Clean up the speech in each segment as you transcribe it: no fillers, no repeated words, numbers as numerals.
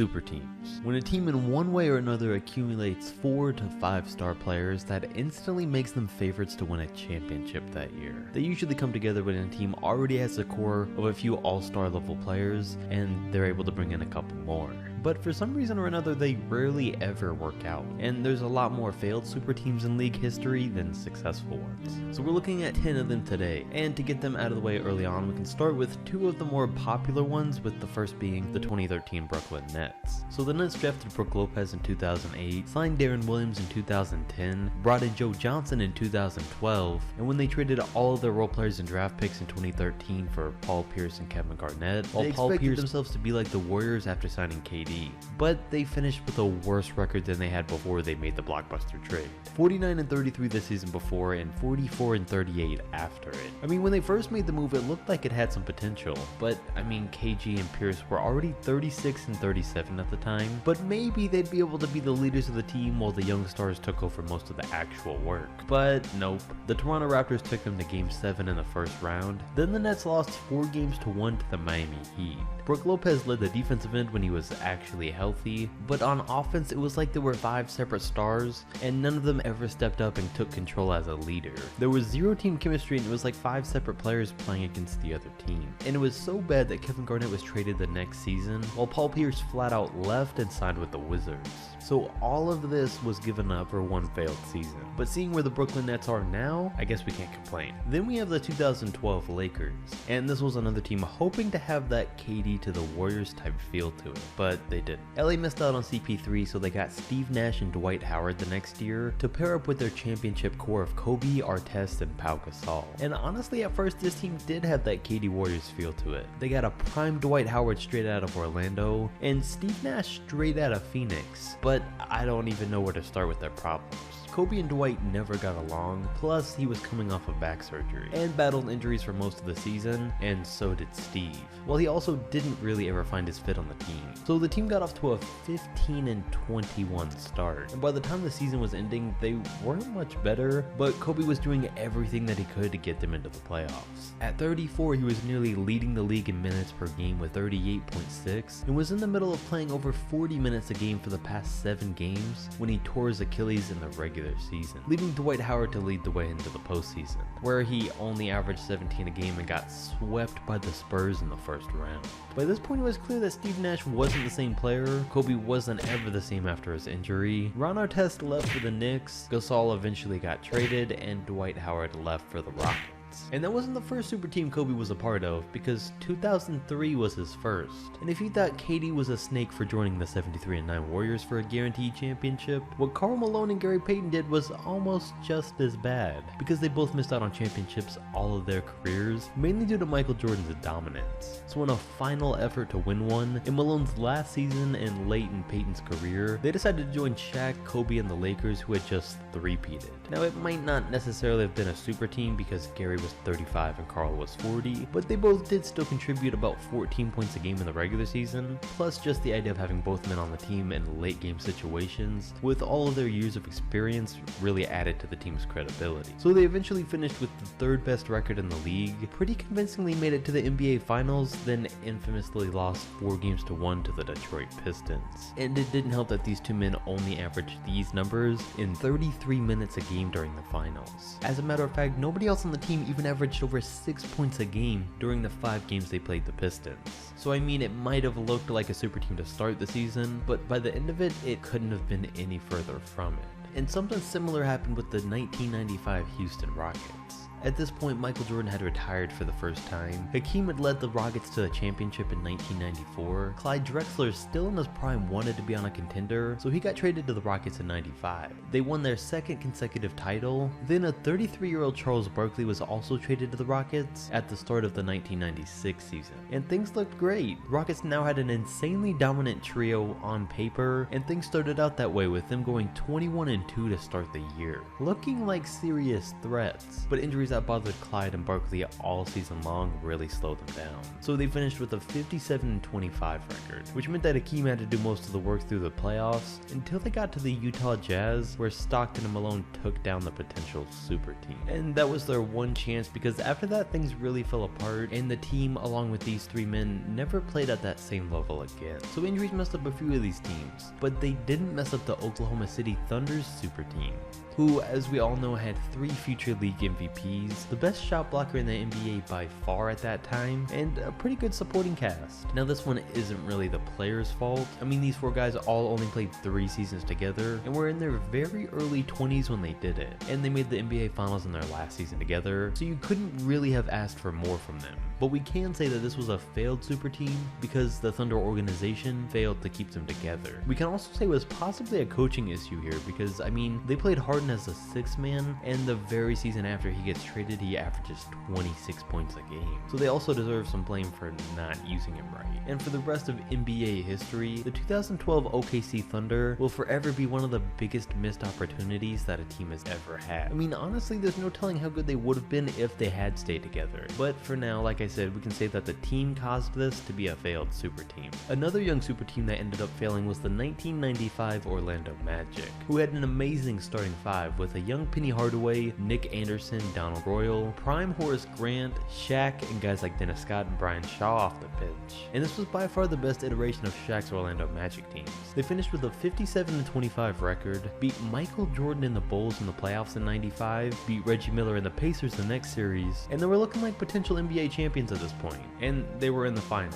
super teams. When a team in one way or another accumulates 4 to 5 star players, that instantly makes them favorites to win a championship that year. They usually come together when a team already has a core of a few all-star level players, and they're able to bring in a couple more. But for some reason or another, they rarely ever work out, and there's a lot more failed super teams in league history than successful ones. So we're looking at 10 of them today, and to get them out of the way early on, we can start with 2 of the more popular ones, with the first being the 2013 Brooklyn Nets. So the Nets drafted Brook Lopez in 2008, signed Darren Williams in 2010, brought in Joe Johnson in 2012, and when they traded all of their role players and draft picks in 2013 for Paul Pierce and Kevin Garnett, they expected themselves to be like the Warriors after signing KD. But they finished with a worse record than they had before they made the blockbuster trade. 49-33 the season before and 44-38 after it. I mean, when they first made the move, it looked like it had some potential, but I mean, KG and Pierce were already 36-37 at the time, but maybe they'd be able to be the leaders of the team while the young stars took over most of the actual work. But nope, the Toronto Raptors took them to Game 7 in the first round. Then the Nets lost 4-1 to the Miami Heat. Brook Lopez led the defensive end when he was actually healthy, but on offense it was like there were 5 separate stars, and none of them ever stepped up and took control as a leader. There was 0 team chemistry, and it was like 5 separate players playing against the other team. And it was so bad that Kevin Garnett was traded the next season, while Paul Pierce flat out left and signed with the Wizards. So all of this was given up for one failed season. But seeing where the Brooklyn Nets are now, I guess we can't complain. Then we have the 2012 Lakers, and this was another team hoping to have that KD to the Warriors type feel to it, but they didn't. LA missed out on CP3, so they got Steve Nash and Dwight Howard the next year to pair up with their championship core of Kobe, Artest, and Pau Gasol. And honestly, at first this team did have that KD Warriors feel to it. They got a prime Dwight Howard straight out of Orlando, and Steve Nash straight out of Phoenix, but I don't even know where to start with their problems. Kobe and Dwight never got along, plus he was coming off of back surgery and battled injuries for most of the season, and so did Steve. Well, he also didn't really ever find his fit on the team. So the team got off to a 15-21 start, and by the time the season was ending, they weren't much better, but Kobe was doing everything that he could to get them into the playoffs. At 34, he was nearly leading the league in minutes per game with 38.6, and was in the middle of playing over 40 minutes a game for the past 7 games when he tore his Achilles in the regular season, leaving Dwight Howard to lead the way into the postseason, where he only averaged 17 a game and got swept by the Spurs in the first round. By this point, it was clear that Steve Nash wasn't the same player, Kobe wasn't ever the same after his injury, Ron Artest left for the Knicks, Gasol eventually got traded, and Dwight Howard left for the Rockets. And that wasn't the first super team Kobe was a part of, because 2003 was his first. And if you thought KD was a snake for joining the 73-9 Warriors for a guaranteed championship, what Karl Malone and Gary Payton did was almost just as bad, because they both missed out on championships all of their careers, mainly due to Michael Jordan's dominance. So in a final effort to win one, in Malone's last season and late in Payton's career, they decided to join Shaq, Kobe, and the Lakers, who had just three-peated. Now it might not necessarily have been a super team because Gary was 35 and Karl was 40, but they both did still contribute about 14 points a game in the regular season, plus just the idea of having both men on the team in late game situations, with all of their years of experience, really added to the team's credibility. So they eventually finished with the 3rd best record in the league, pretty convincingly made it to the NBA Finals, then infamously lost 4-1 to the Detroit Pistons. And it didn't help that these two men only averaged these numbers in 33 minutes a game during the finals. As a matter of fact, nobody else on the team even averaged over 6 points a game during the 5 games they played the Pistons. So I mean, it might have looked like a super team to start the season, but by the end of it, it couldn't have been any further from it. And something similar happened with the 1995 Houston Rockets. At this point, Michael Jordan had retired for the first time. Hakeem had led the Rockets to a championship in 1994. Clyde Drexler, still in his prime, wanted to be on a contender, so he got traded to the Rockets in 95. They won their 2nd consecutive title. Then a 33-year-old Charles Barkley was also traded to the Rockets at the start of the 1996 season. And things looked great. The Rockets now had an insanely dominant trio on paper, and things started out that way with them going 21-2 to start the year, looking like serious threats. But injuries that bothered Clyde and Barkley all season long really slowed them down. So they finished with a 57-25 record, which meant that Hakeem had to do most of the work through the playoffs until they got to the Utah Jazz, where Stockton and Malone took down the potential super team. And that was their one chance, because after that things really fell apart, and the team, along with these three men, never played at that same level again. So injuries messed up a few of these teams, but they didn't mess up the Oklahoma City Thunder's super team, who, as we all know, had 3 future league MVPs, the best shot blocker in the NBA by far at that time, and a pretty good supporting cast. Now this one isn't really the players' fault. I mean, these 4 guys all only played 3 seasons together, and were in their very early 20s when they did it, and they made the NBA Finals in their last season together, so you couldn't really have asked for more from them. But we can say that this was a failed super team because the Thunder organization failed to keep them together. We can also say it was possibly a coaching issue here, because I mean, they played Harden as a 6th man, and the very season after he gets traded, he averages 26 points a game. So they also deserve some blame for not using him right. And for the rest of NBA history, the 2012 OKC Thunder will forever be one of the biggest missed opportunities that a team has ever had. I mean, honestly, there's no telling how good they would have been if they had stayed together. But for now, like I said, we can say that the team caused this to be a failed super team. Another young super team that ended up failing was the 1995 Orlando Magic, who had an amazing starting 5 with a young Penny Hardaway, Nick Anderson, Donald Royal, prime Horace Grant, Shaq, and guys like Dennis Scott and Brian Shaw off the bench. And this was by far the best iteration of Shaq's Orlando Magic teams. They finished with a 57-25 record, beat Michael Jordan and the Bulls in the playoffs in '95, beat Reggie Miller and the Pacers the next series, and they were looking like potential NBA champions at this point, and they were in the finals,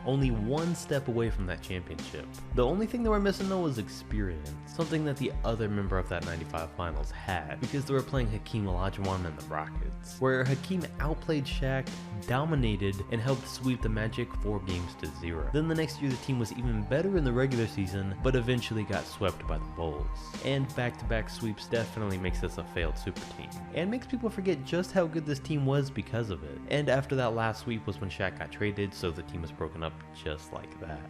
only 1 step away from that championship. The only thing they were missing though was experience, something that the other member of that '95 finals had, because they were playing Hakeem Olajuwon and the Rockets, where Hakeem outplayed Shaq, dominated, and helped sweep the Magic 4-0. Then the next year the team was even better in the regular season, but eventually got swept by the Bulls. And back-to-back sweeps definitely makes this a failed super team, and makes people forget just how good this team was because of it. And after that last sweep was when Shaq got traded, so the team was broken up just like that.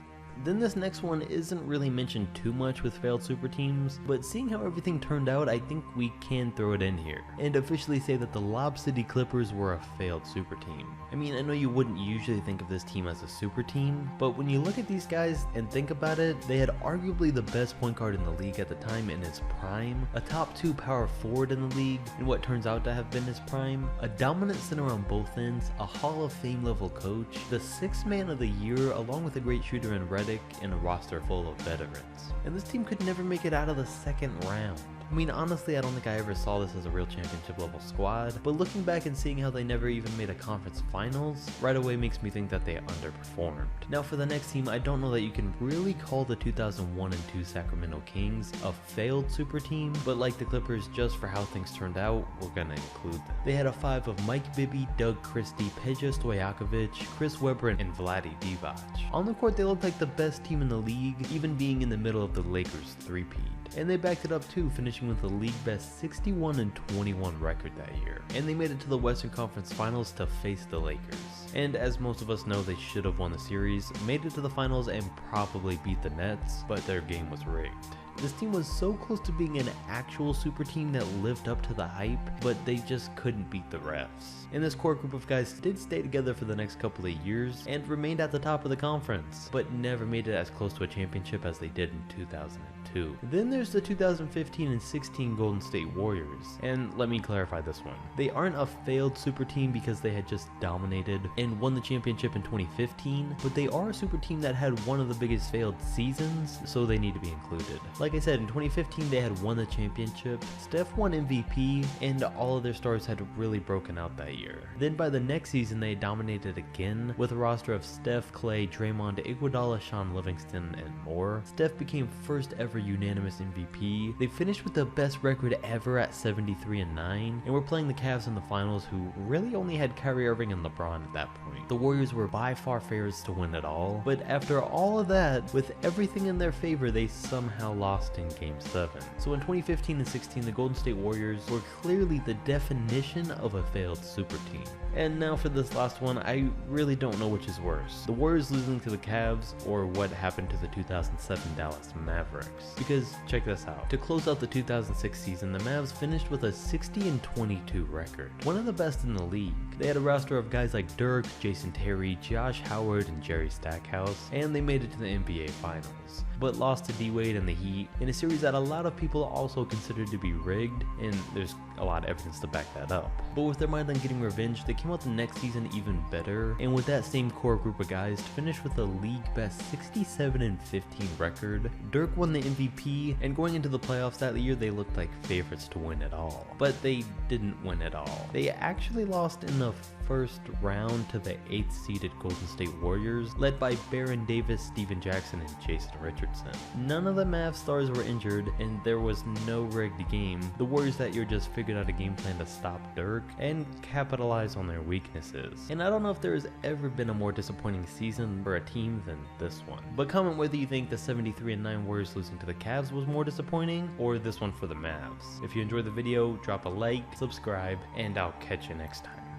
Then this next one isn't really mentioned too much with failed super teams, but seeing how everything turned out, I think we can throw it in here and officially say that the Lob City Clippers were a failed super team. I mean, I know you wouldn't usually think of this team as a super team, but when you look at these guys and think about it, they had arguably the best point guard in the league at the time in his prime, a top 2 power forward in the league in what turns out to have been his prime, a dominant center on both ends, a Hall of Fame level coach, the 6th man of the year along with a great shooter in Reddick, and a roster full of veterans. And this team could never make it out of the 2nd round. I mean, honestly, I don't think I ever saw this as a real championship level squad, but looking back and seeing how they never even made a conference finals, right away makes me think that they underperformed. Now for the next team, I don't know that you can really call the 2001 and 2 Sacramento Kings a failed super team, but like the Clippers, just for how things turned out, we're gonna include them. They had a 5 of Mike Bibby, Doug Christie, Peja Stojakovic, Chris Webber, and Vlade Divac. On the court, they looked like the best team in the league, even being in the middle of the Lakers' three-peat. And they backed it up too, finishing with a league best 61-21 record that year. And they made it to the Western Conference Finals to face the Lakers. And as most of us know, they should have won the series, made it to the finals, and probably beat the Nets, but their game was rigged. This team was so close to being an actual super team that lived up to the hype, but they just couldn't beat the refs. And this core group of guys did stay together for the next couple of years and remained at the top of the conference, but never made it as close to a championship as they did in 2002. Then there's the 2015 and 16 Golden State Warriors, and let me clarify this one. They aren't a failed super team because they had just dominated and won the championship in 2015, but they are a super team that had one of the biggest failed seasons, so they need to be included. Like I said, in 2015 they had won the championship, Steph won MVP, and all of their stars had really broken out that year. Then by the next season they dominated again with a roster of Steph, Clay, Draymond, Iguodala, Sean Livingston, and more. Steph became first ever unanimous MVP. They finished with the best record ever at 73-9, and were playing the Cavs in the finals, who really only had Kyrie Irving and LeBron at that point. The Warriors were by far favorites to win it all, but after all of that, with everything in their favor, they somehow lost in Game 7. So in 2015 and 16, the Golden State Warriors were clearly the definition of a failed super team. And now for this last one, I really don't know which is worse. The Warriors losing to the Cavs or what happened to the 2007 Dallas Mavericks. Because check this out. To close out the 2006 season, the Mavs finished with a 60-22 record. One of the best in the league. They had a roster of guys like Dirk, Jason Terry, Josh Howard, and Jerry Stackhouse, and they made it to the NBA Finals, but lost to D-Wade and the Heat in a series that a lot of people also considered to be rigged, and there's a lot of evidence to back that up. But with their mind on getting revenge, they came out the next season even better, and with that same core group of guys to finish with a league best 67-15 record. Dirk won the MVP, and going into the playoffs that year, they looked like favorites to win it all. But they didn't win it all. They actually lost in the first round to the 8th seeded Golden State Warriors, led by Baron Davis, Steven Jackson, and Jason Richardson. None of the Mavs stars were injured, and there was no rigged game. The Warriors that year just figured out a game plan to stop Dirk and capitalize on their weaknesses. And I don't know if there has ever been a more disappointing season for a team than this one. But comment whether you think the 73-9 Warriors losing to the Cavs was more disappointing, or this one for the Mavs. If you enjoyed the video, drop a like, subscribe, and I'll catch you next time.